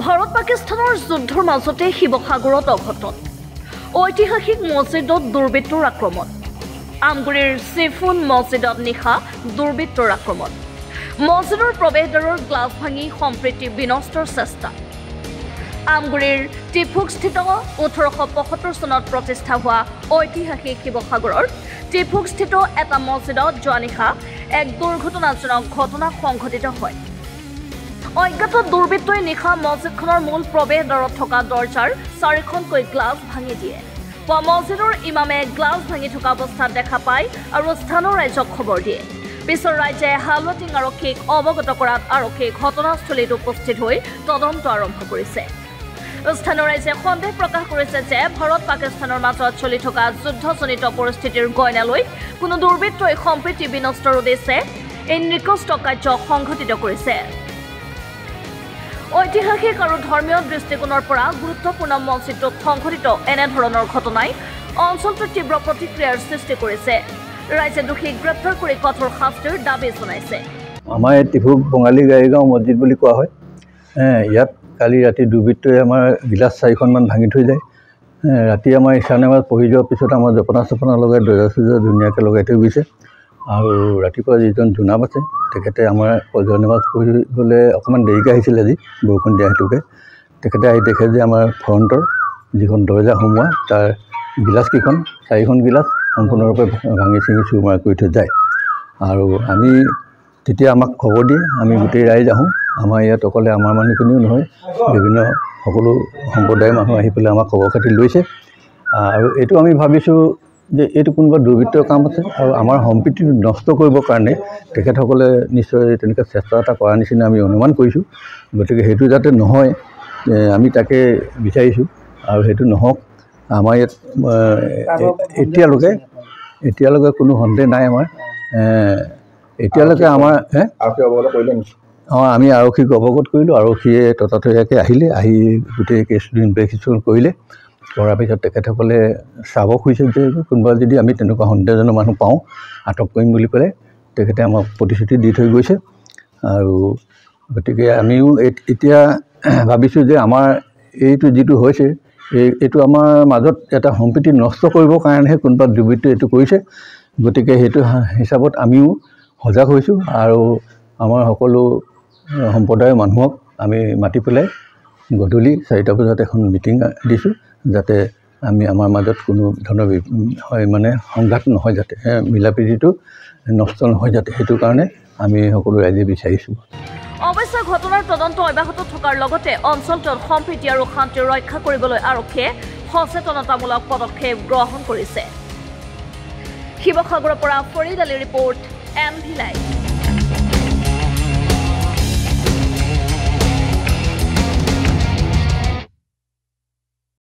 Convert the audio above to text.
ভাৰত পাকিস্তানৰ যুদ্ধৰ মাজতে শিৱসাগৰত অঘটন ঐতিহাসিক মছজিদত দুৰ্বৃত্তৰ আক্ৰমণ আমগুৰিৰ চিফুন মছজিদত নিশা দুৰ্বৃত্তৰ আক্ৰমণ মছজিদৰ প্ৰৱেশদ্বাৰৰ গ্লাছ ভাঙি সম্প্ৰীতি বিনষ্টৰ চেষ্টা আমগুৰিৰ টিফুকস্থিত 1875 চনত প্ৰতিষ্ঠা হোৱা ঐতিহাসিক শিৱসাগৰৰ টিফুকস্থিত এটা মছজিদত যোৱা নিশা এক দুৰ্ঘটনাজনক ঘটনা সংঘটিত হয় অজ্ঞাত দুৰ্বৃত্তই নিশা মছজিদখনৰ মূল প্ৰৱেশদ্বাৰত থকা দৰ্জাৰ 4খনকৈ গ্লাছ ভাঙি দিয়ে মছজিদৰ ইমামে গ্লাছ ভাঙি থকা অৱস্থাত দেখা পায় আৰু স্থানৰ ৰাইজক খবৰ দিয়ে পিছৰ ৰাইজে হালৱাটিং আৰক্ষীক অৱগত কৰাত আৰক্ষী ঘটনাস্থলীত উপস্থিত হৈ তদন্ত আৰম্ভ কৰিছে স্থানীয় ৰাইজে সন্দেহ প্ৰকাশ কৰিছে যে ভাৰত পাকিস্তানৰ মাজত চলি থকা যুদ্ধজনিত পৰিস্থিতিৰ গয়নালৈ কোনো দুৰ্বৃত্তই সম্প্ৰীতি বিনষ্টৰ উদ্দেশ্যে এই নিকৃষ্ট কাৰ্য সংঘটিত কৰিছে ঐতিহাসিক আৰু ধৰ্মীয় দৃষ্টিকোণৰ পৰা গুৰুত্বপূৰ্ণ মছজিদটোত সংঘটিত এনেধৰণৰ ঘটনাই অঞ্চলটোত তীব্ৰ প্ৰতিক্ৰিয়াৰ সৃষ্টি কৰিছে ৰাইজে দোষীক গ্ৰেপ্তাৰ কৰি কঠোৰ শাস্তিৰ দাবী জনাইছে আমাৰ টিফুক বঙালী গাড়ীগাঁও মছজিদ বুলি কোৱা হয় ইয়াত কালি ৰাতি দুৰ্বৃত্তই আমাৰ গিলাচ 4খনমান ভাঙি থৈ যায় ৰাতি আমাৰ ঈশা নামাজ পঢ়ি যোৱাৰ পিছত আমাৰ জপনা চপনা লগাই দৰ্জা চৰ্জা ধুনীয়াকৈ লগাই থৈ গৈছে আৰু ৰাতিপুৱা যিজন জোনাব আছে তেখেতে আমাৰ ফজৰ নামাজ পঢ়িবলৈ অকণমান দেৰিকৈ আহিছিল আজি বৰষুণ দিয়া হেতুকে তেখেতে আহি দেখে যে আমাৰ ফ্ৰণ্টৰ যিখন দৰ্জা সোমোৱা তাৰ গিলাচকেইখন 4খন গিলাচ সম্পূৰ্ণৰূপে ভাঙি চিঙি চুৰমাৰ কৰি থৈ যায় আৰু আমি তেতিয়া আমাক খবৰ দিয়ে আমি গোটেই ৰাইজ আহোঁ আমাৰ ইয়াত অকলে আমাৰ মানুহখিনিও নহয় বিভিন্ন সকলো সম্প্ৰদায়ৰ মানুহ আহি পেলাই আমাক খবৰ খাতি লৈছে আৰু এইটো আমি ভাবিছোঁ যে এইটো কোনোবা দুৰ্বৃত্তৰ কাম আছে আৰু আমাৰ সম্প্ৰীতি নষ্ট কৰিবৰ কাৰণে তেখেতসকলে নিশ্চয় তেনেকৈ চেষ্টা এটা কৰাৰ নিচিনা আমি অনুমান কৰিছোঁ গতিকে সেইটো যাতে নহয় আমি তাকে বিচাৰিছোঁ আৰু সেইটো নহওক আমাৰ ইয়াত এতিয়ালৈকে কোনো সন্দেহ নাই আমাৰ এতিয়ালৈকে আমাৰ আমি আৰক্ষীক অৱগত কৰিলোঁ আৰক্ষীয়ে ততাতৈয়াকৈ আহিলে আহি গোটেই কেছটো ইনভেষ্টিগেশ্যন কৰিলে কৰাৰ পিছত তেখেতসকলে চাব খুজিছে যে কোনোবা যদি আমি তেনেকুৱা সন্দেহজনক মানুহ পাওঁ আটক কৰিম বুলি পেলাই তেখেতে আমাক প্ৰতিশ্ৰুতি দি থৈ গৈছে আৰু গতিকে আমিও এতিয়া ভাবিছোঁ যে আমাৰ এইটো যিটো হৈছে এইটো আমাৰ মাজত এটা সম্প্ৰীতি নষ্ট কৰিবৰ কাৰণেহে কোনোবা দুৰ্বৃত্তই এইটো কৰিছে গতিকে সেইটো হিচাপত আমিও সজাগ হৈছোঁ আৰু আমাৰ সকলো সম্প্ৰদায়ৰ মানুহক আমি মাতি পেলাই গধূলি 4টা বজাত এখন মিটিং দিছোঁ যাতে আমি আমাৰ মাজত কোনো ধৰণৰ মানে সংঘাত নহয় যাতে মিলাপ্ৰীতিটো নষ্ট নহয় যাতে সেইটো কাৰণে আমি সকলো ৰাইজে বিচাৰিছোঁ অৱশ্যে ঘটনাৰ তদন্ত অব্যাহত থকাৰ লগতে অঞ্চলটোত সম্প্ৰীতি আৰু শান্তি ৰক্ষা কৰিবলৈ আৰক্ষীয়ে সচেতনতামূলক পদক্ষেপ গ্ৰহণ কৰিছে শিৱসাগৰৰ পৰা ফৰিদ আলীৰ ৰিপৰ্ট MV লাইভ